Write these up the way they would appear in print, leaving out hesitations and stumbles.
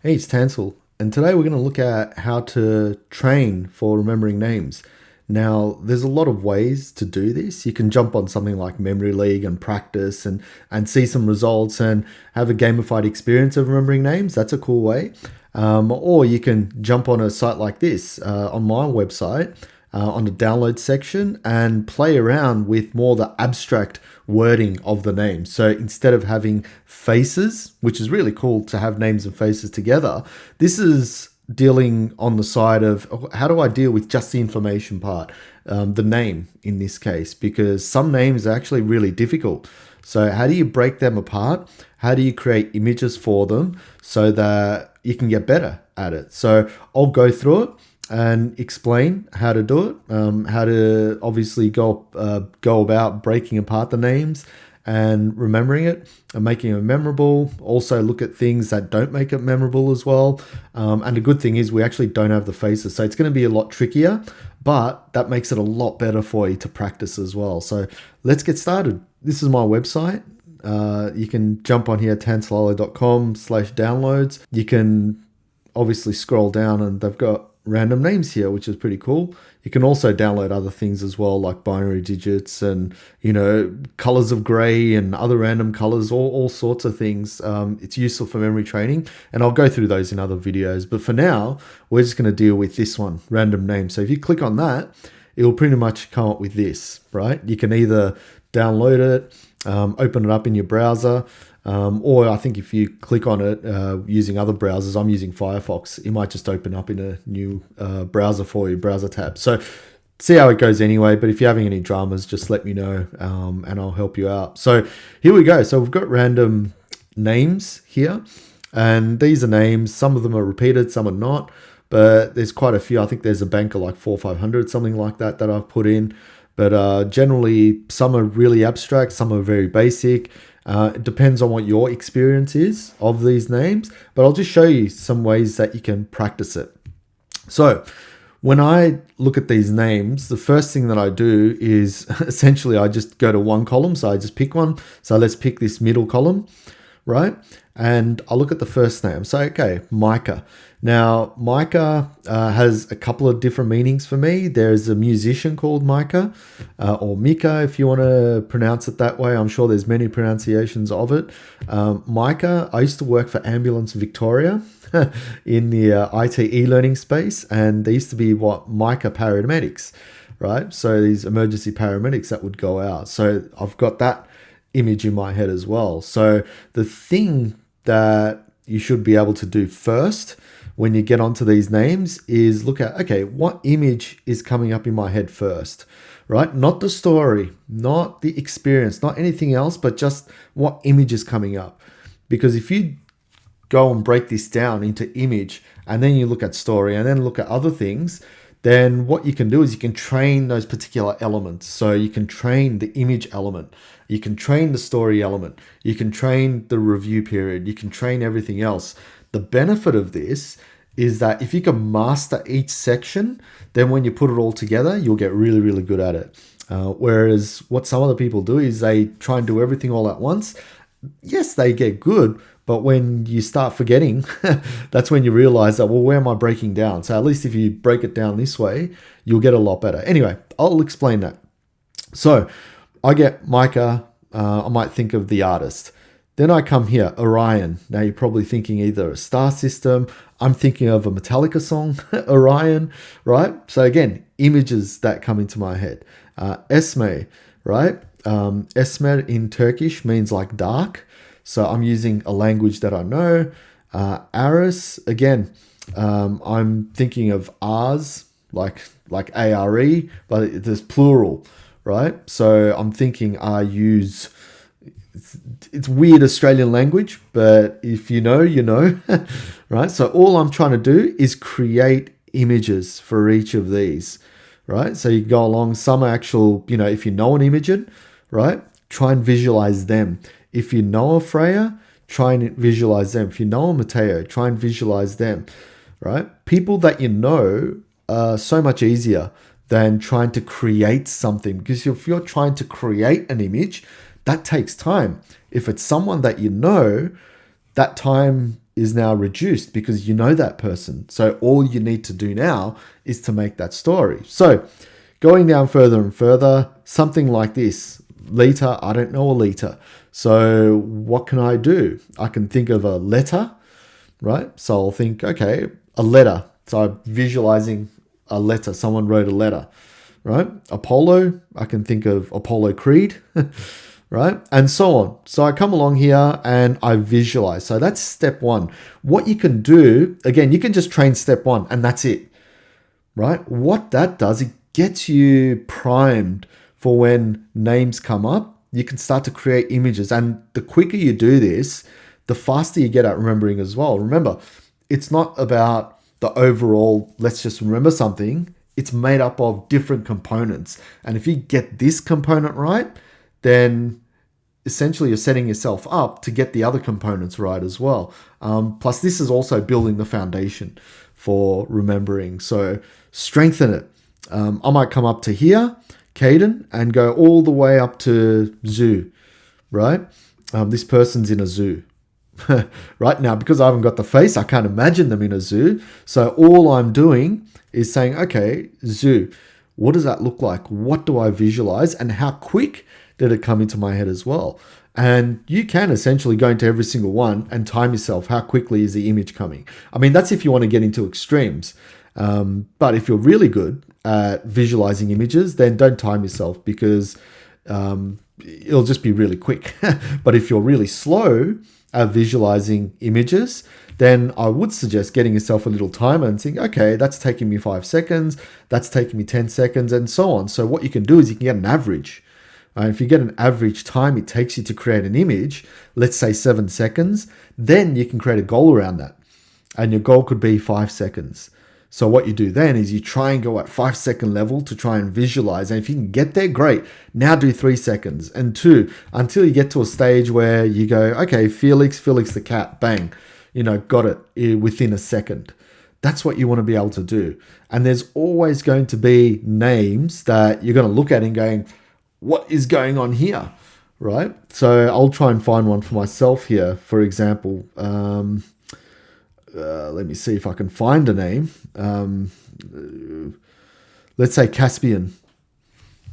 Hey, it's Tansel, and today we're going to look at how to train for remembering names. Now, there's a lot of ways to do this. You can jump on something like Memory League and practice and see some results and have a gamified experience of remembering names. That's a cool way. Or you can jump on a site like this on my website on the download section and play around with more the abstract wording of the name. So instead of having faces, which is really cool to have names and faces together, this is dealing on the side of how do I deal with just the information part, the name in this case, because some names are actually really difficult. So how do you break them apart? How do you create images for them so that you can get better at it? So I'll go through it and explain how to do it, how to obviously go about breaking apart the names and remembering it and making it memorable. Also look at things that don't make it memorable as well. And the good thing is we actually don't have the faces, so it's going to be a lot trickier, but that makes it a lot better for you to practice as well. So let's get started. This is my website. You can jump on here, tansel.com/downloads. You can obviously scroll down and they've got random names here, which is pretty cool. You can also download other things as well, like binary digits and, colors of gray and other random colors, all sorts of things. It's useful for memory training, and I'll go through those in other videos. But for now, we're just going to deal with this one, random name. So if you click on that, it will pretty much come up with this, right? You can either download it, open it up in your browser, or I think if you click on it using other browsers, I'm using Firefox, it might just open up in a new browser for you, browser tab. So see how it goes anyway, but if you're having any dramas, just let me know and I'll help you out. So here we go. So we've got random names here, and these are names. Some of them are repeated, some are not, but there's quite a few. I think there's a bank of like 400-500, something like that I've put in. But generally, some are really abstract, some are very basic. It depends on what your experience is of these names, but I'll just show you some ways that you can practice it. So when I look at these names, the first thing that I do is essentially I just go to one column. So I just pick one. So let's pick this middle column, right? And I look at the first name. So, okay, Micah. Now, Micah has a couple of different meanings for me. There's a musician called Micah, or Mika, if you want to pronounce it that way. I'm sure there's many pronunciations of it. Micah, I used to work for Ambulance Victoria in the IT e-learning space, and there used to be Micah paramedics, right? So these emergency paramedics that would go out. So I've got that image in my head as well. So the thing that you should be able to do first when you get onto these names is look at, okay, what image is coming up in my head first, right? Not the story, not the experience, not anything else, but just what image is coming up. Because if you go and break this down into image and then you look at story and then look at other things, then what you can do is you can train those particular elements. So you can train the image element, you can train the story element, you can train the review period, you can train everything else. The benefit of this is that if you can master each section, then when you put it all together, you'll get really, really good at it. Whereas what some other people do is they try and do everything all at once. Yes, they get good, but when you start forgetting, that's when you realize that, well, where am I breaking down? So at least if you break it down this way, you'll get a lot better. Anyway, I'll explain that. So I get Micah, I might think of the artist. Then I come here, Orion. Now you're probably thinking either a star system. I'm thinking of a Metallica song, Orion, right? So again, images that come into my head. Esme, right? Esmer in Turkish means like dark. So I'm using a language that I know. Aris, again, I'm thinking of Ars, like A-R-E, but there's plural, right? So I'm thinking I use... It's weird Australian language, but if you know, you know, right? So all I'm trying to do is create images for each of these, right? So you go along, some are actual, if you know an Imogen, right? Try and visualize them. If you know a Freya, try and visualize them. If you know a Mateo, try and visualize them, right? People that you know are so much easier than trying to create something, because if you're trying to create an image, that takes time. If it's someone that you know, that time is now reduced because you know that person. So all you need to do now is to make that story. So going down further and further, something like this. Liter, I don't know a liter. So what can I do? I can think of a letter, right? So I'll think, okay, a letter. So I'm visualizing a letter. Someone wrote a letter, right? Apollo, I can think of Apollo Creed, right? And so on. So I come along here and I visualize. So that's step one. What you can do, again, you can just train step one and that's it, right? What that does, it gets you primed for when names come up. You can start to create images. And the quicker you do this, the faster you get at remembering as well. Remember, it's not about the overall, let's just remember something. It's made up of different components. And if you get this component right, then essentially you're setting yourself up to get the other components right as well. Plus, this is also building the foundation for remembering. So strengthen it. I might come up to here, Caden, and go all the way up to zoo, right? This person's in a zoo. Right now, because I haven't got the face, I can't imagine them in a zoo. So all I'm doing is saying, okay, zoo, what does that look like? What do I visualize? And how quick did it come into my head as well? And you can essentially go into every single one and time yourself. How quickly is the image coming? I mean, that's if you want to get into extremes. But if you're really good at visualizing images, then don't time yourself because it'll just be really quick. But if you're really slow at visualizing images, then I would suggest getting yourself a little timer and saying, okay, that's taking me 5 seconds, that's taking me 10 seconds, and so on. So what you can do is you can get an average. If you get an average time it takes you to create an image, let's say 7 seconds, then you can create a goal around that. And your goal could be 5 seconds. So what you do then is you try and go at 5 second level to try and visualize. And if you can get there, great. Now do 3 seconds and 2 until you get to a stage where you go, okay, Felix the cat, bang, got it within a second. That's what you want to be able to do. And there's always going to be names that you're going to look at and going, what is going on here? Right? So I'll try and find one for myself here. For example, let me see if I can find a name. Let's say Caspian,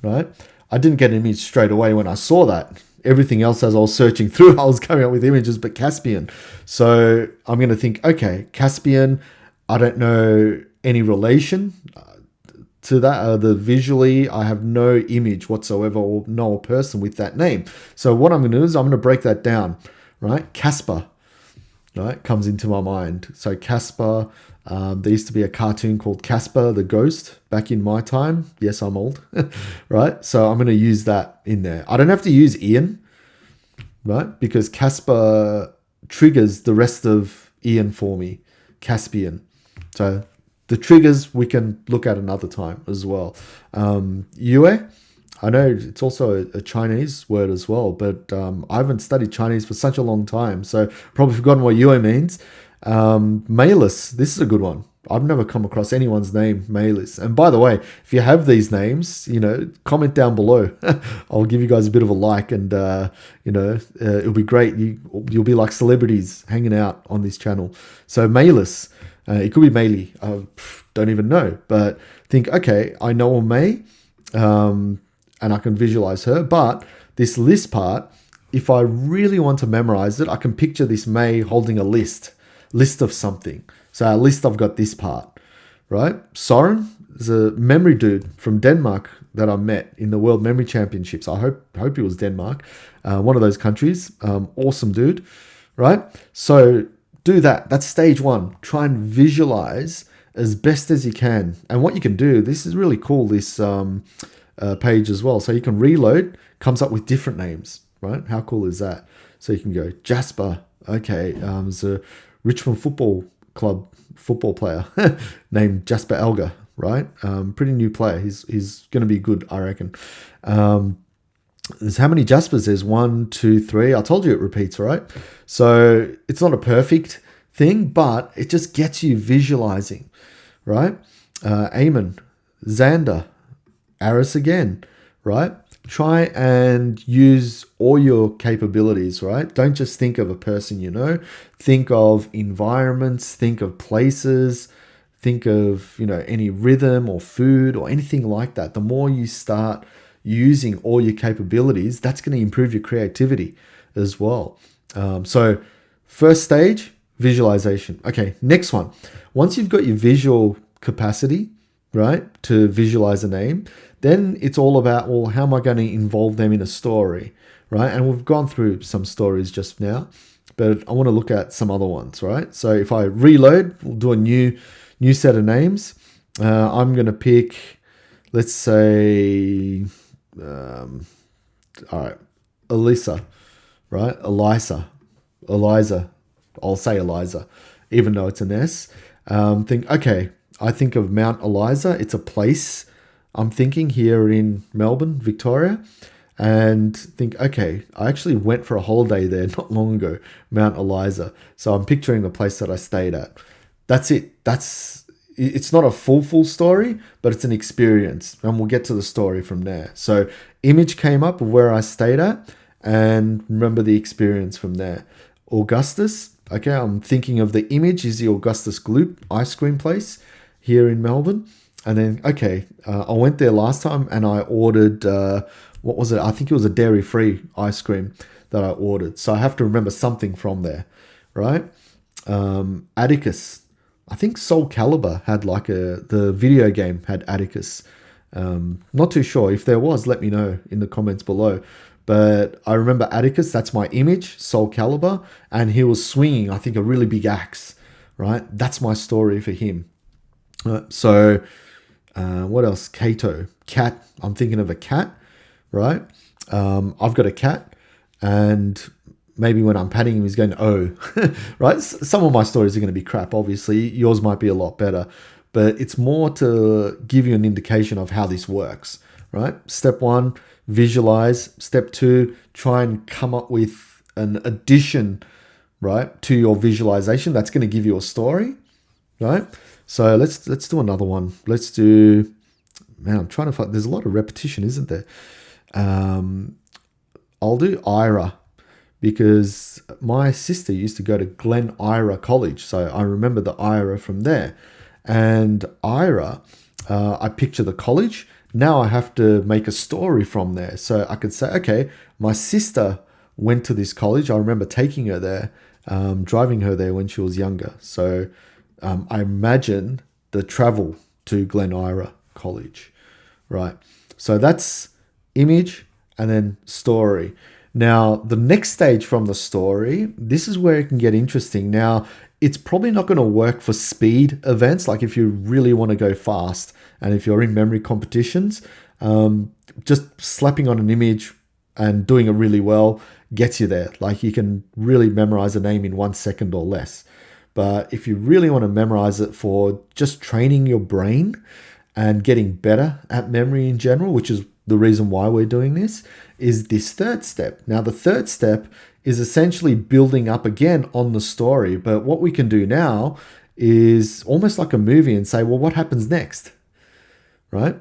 right? I didn't get an image straight away when I saw that. Everything else as I was searching through, I was coming up with images, but Caspian. So I'm going to think, okay, Caspian, I don't know any relation to that. Visually, I have no image whatsoever or know a person with that name. So what I'm going to do is I'm going to break that down, right? Casper. Right, comes into my mind. So Casper, there used to be a cartoon called Casper the Ghost back in my time. Yes, I'm old, right? So I'm going to use that in there. I don't have to use Ian, right? Because Casper triggers the rest of Ian for me, Caspian. So the triggers we can look at another time as well. Yue, I know it's also a Chinese word as well, but I haven't studied Chinese for such a long time, so probably forgotten what Yue means. Melis, this is a good one. I've never come across anyone's name Melis. And by the way, if you have these names, comment down below. I'll give you guys a bit of a like, and it'll be great. You'll be like celebrities hanging out on this channel. So Melis, it could be Meili. I don't even know, but think, okay, I know a May. And I can visualize her. But this list part, if I really want to memorize it, I can picture this May holding a list of something. So at least I've got this part, right? Soren is a memory dude from Denmark that I met in the World Memory Championships. I hope it was Denmark, one of those countries. Awesome dude, right? So do that. That's stage one. Try and visualize as best as you can. And what you can do, this is really cool, this page as well. So you can reload, comes up with different names, right? How cool is that? So you can go Jasper. Okay, there's a Richmond Football Club football player named Jasper Elga, right? Pretty new player. He's going to be good, I reckon. There's how many Jaspers? There's 1, 2, 3. I told you it repeats, right? So it's not a perfect thing, but it just gets you visualizing, right? Eamon, Xander, Aris again, right? try and use all your capabilities, right? Don't just think of a person, think of environments, think of places, think of, any rhythm or food or anything like that. The more you start using all your capabilities, that's going to improve your creativity as well. So first stage, visualization. Okay, next one. Once you've got your visual capacity, right, to visualize a name, then it's all about, well, how am I going to involve them in a story, right? And we've gone through some stories just now, but I want to look at some other ones, right? So if I reload, we'll do a new set of names. I'm going to pick, let's say, all right, Elisa, right? Eliza. I'll say Eliza, even though it's an S. I think of Mount Eliza. It's a place I'm thinking here in Melbourne, Victoria, and think, okay, I actually went for a holiday there not long ago, Mount Eliza. So I'm picturing the place that I stayed at. That's it. It's not a full story, but it's an experience, and we'll get to the story from there. So image came up of where I stayed at, and remember the experience from there. Augustus, okay, I'm thinking of the image is the Augustus Gloop ice cream place here in Melbourne. And then, okay, I went there last time and I ordered, what was it? I think it was a dairy-free ice cream that I ordered. So I have to remember something from there, right? Atticus. I think Soul Calibur had the video game had Atticus. Not too sure. If there was, let me know in the comments below. But I remember Atticus, that's my image, Soul Calibur, and he was swinging, I think, a really big axe, right? That's my story for him. What else? Kato, cat. I'm thinking of a cat, right? I've got a cat, and maybe when I'm patting him, he's going, oh, right? Some of my stories are going to be crap, obviously. Yours might be a lot better, but it's more to give you an indication of how this works, right? Step 1, visualize. Step 2, try and come up with an addition, right, to your visualization that's going to give you a story, right? So let's do another one. Let's do, man, I'm trying to find, there's a lot of repetition, isn't there? I'll do Ira, because my sister used to go to Glen Ira College, so I remember the Ira from there. And Ira, I picture the college. Now I have to make a story from there. So I could say, okay, my sister went to this college. I remember taking her there, driving her there when she was younger. So I imagine the travel to Glen Ira College, right? So that's image and then story. Now, the next stage from the story, this is where it can get interesting. Now, it's probably not going to work for speed events, like if you really want to go fast and if you're in memory competitions, just slapping on an image and doing it really well gets you there. Like you can really memorize a name in 1 second or less. But if you really want to memorize it for just training your brain and getting better at memory in general, which is the reason why we're doing this, is this third step. Now, the third step is essentially building up again on the story. But what we can do now is almost like a movie and say, well, what happens next? Right?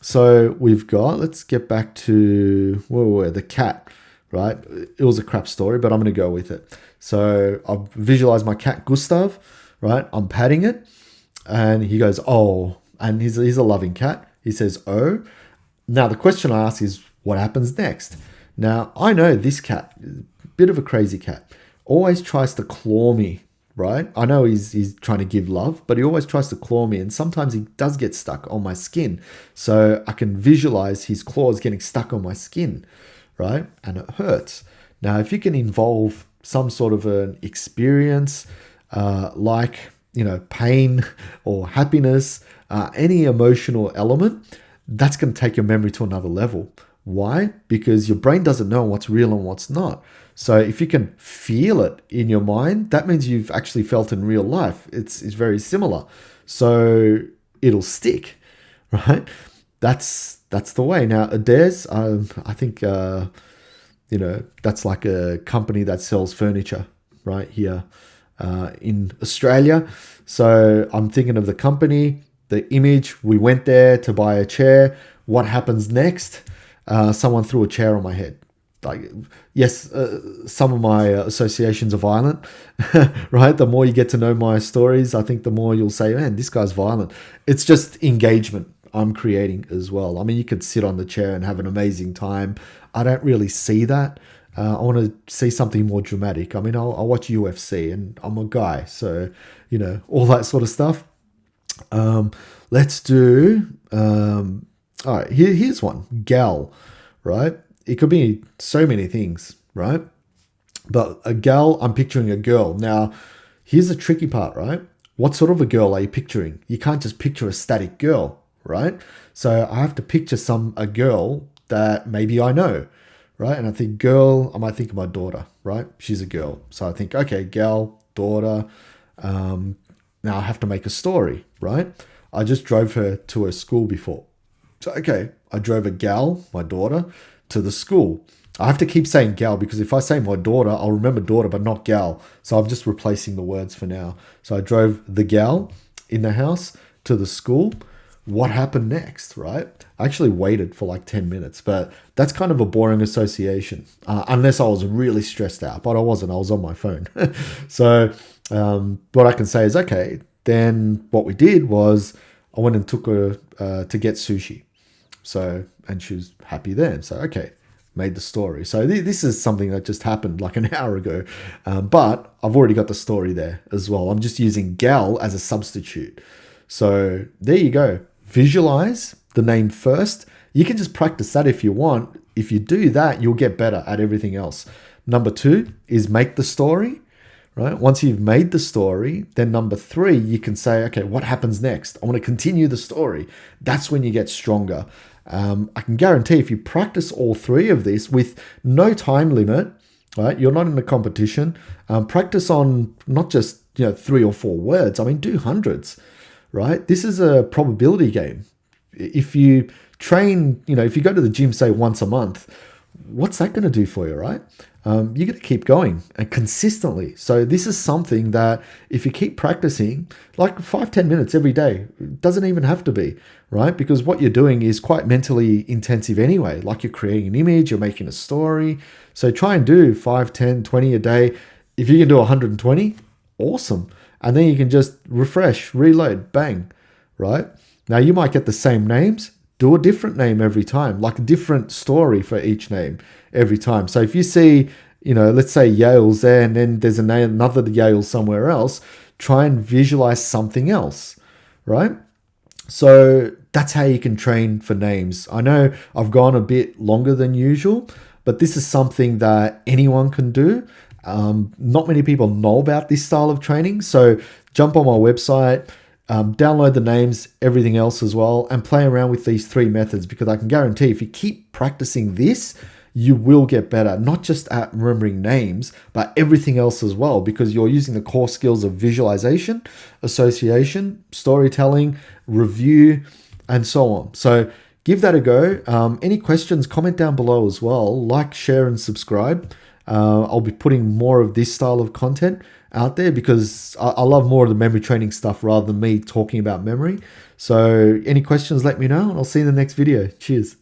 So we've got, let's get back to the cat, right? It was a crap story, but I'm going to go with it. So I've visualized my cat, Gustav, right? I'm patting it and he goes, oh, and he's a loving cat. He says, oh. Now the question I ask is, what happens next? Now I know this cat, bit of a crazy cat, always tries to claw me, right? I know he's trying to give love, but he always tries to claw me, and sometimes he does get stuck on my skin. So I can visualize his claws getting stuck on my skin, right? And it hurts. Now, if you can involve some sort of an experience, like, pain or happiness, any emotional element, that's going to take your memory to another level. Why? Because your brain doesn't know what's real and what's not. So if you can feel it in your mind, that means you've actually felt in real life. It's very similar. So it'll stick, right? That's the way. Now, Adairs, I think, that's like a company that sells furniture right here in Australia. So I'm thinking of the company, the image. We went there to buy a chair. What happens next? someone threw a chair on my head. Like, yes, some of my associations are violent, right? The more you get to know my stories, I think the more you'll say, man, this guy's violent. It's just engagement I'm creating as well. I mean, you could sit on the chair and have an amazing time. I don't really see that. I want to see something more dramatic. I mean, I'll watch UFC and I'm a guy. So, all that sort of stuff. Let's do, all right, here's one. Gal, right? It could be so many things, right? But a gal, I'm picturing a girl. Now, here's the tricky part, right? What sort of a girl are you picturing? You can't just picture a static girl, right? So I have to picture a girl that maybe I know, right? And I think girl, I might think of my daughter, right? She's a girl. So I think, okay, gal, daughter. Now I have to make a story, right? I just drove her to her school before. So, okay, I drove a gal, my daughter, to the school. I have to keep saying gal because if I say my daughter, I'll remember daughter, but not gal. So I'm just replacing the words for now. So I drove the gal in the house to the school. What happened next, right? I actually waited for like 10 minutes, but that's kind of a boring association, unless I was really stressed out, but I wasn't. I was on my phone. So what I can say is, okay, then what we did was I went and took her to get sushi. So, and she was happy then. So, okay, made the story. So this is something that just happened like an hour ago. But I've already got the story there as well. I'm just using gal as a substitute. So there you go. Visualize the name first. You can just practice that if you want. If you do that, you'll get better at everything else. Number 2 is make the story. Right? Once you've made the story, then number 3, you can say, okay, what happens next? I want to continue the story. That's when you get stronger. I can guarantee if you practice all 3 of these with no time limit, right? You're not in a competition. Practice on not just 3 or 4 words. I mean, do hundreds, right? This is a probability game. If you train, if you go to the gym, say once a month, what's that going to do for you, right? You're going to keep going and consistently. So this is something that if you keep practicing, like 5-10 minutes every day, it doesn't even have to be, right? Because what you're doing is quite mentally intensive anyway. Like you're creating an image, you're making a story. So try and do 5, 10, 20 a day. If you can do 120, awesome. And then you can just refresh, reload, bang, right? Now you might get the same names. Do a different name every time, like a different story for each name every time. So if you see, let's say Yale's there and then there's another Yale somewhere else, try and visualize something else, right? So that's how you can train for names. I know I've gone a bit longer than usual, but this is something that anyone can do. Not many people know about this style of training. So jump on my website, download the names, everything else as well, and play around with these 3 methods because I can guarantee if you keep practicing this, you will get better, not just at remembering names, but everything else as well because you're using the core skills of visualization, association, storytelling, review, and so on. So give that a go. Any questions, comment down below as well. Like, share, and subscribe. I'll be putting more of this style of content out there because I love more of the memory training stuff rather than me talking about memory. So any questions, let me know and I'll see you in the next video. Cheers.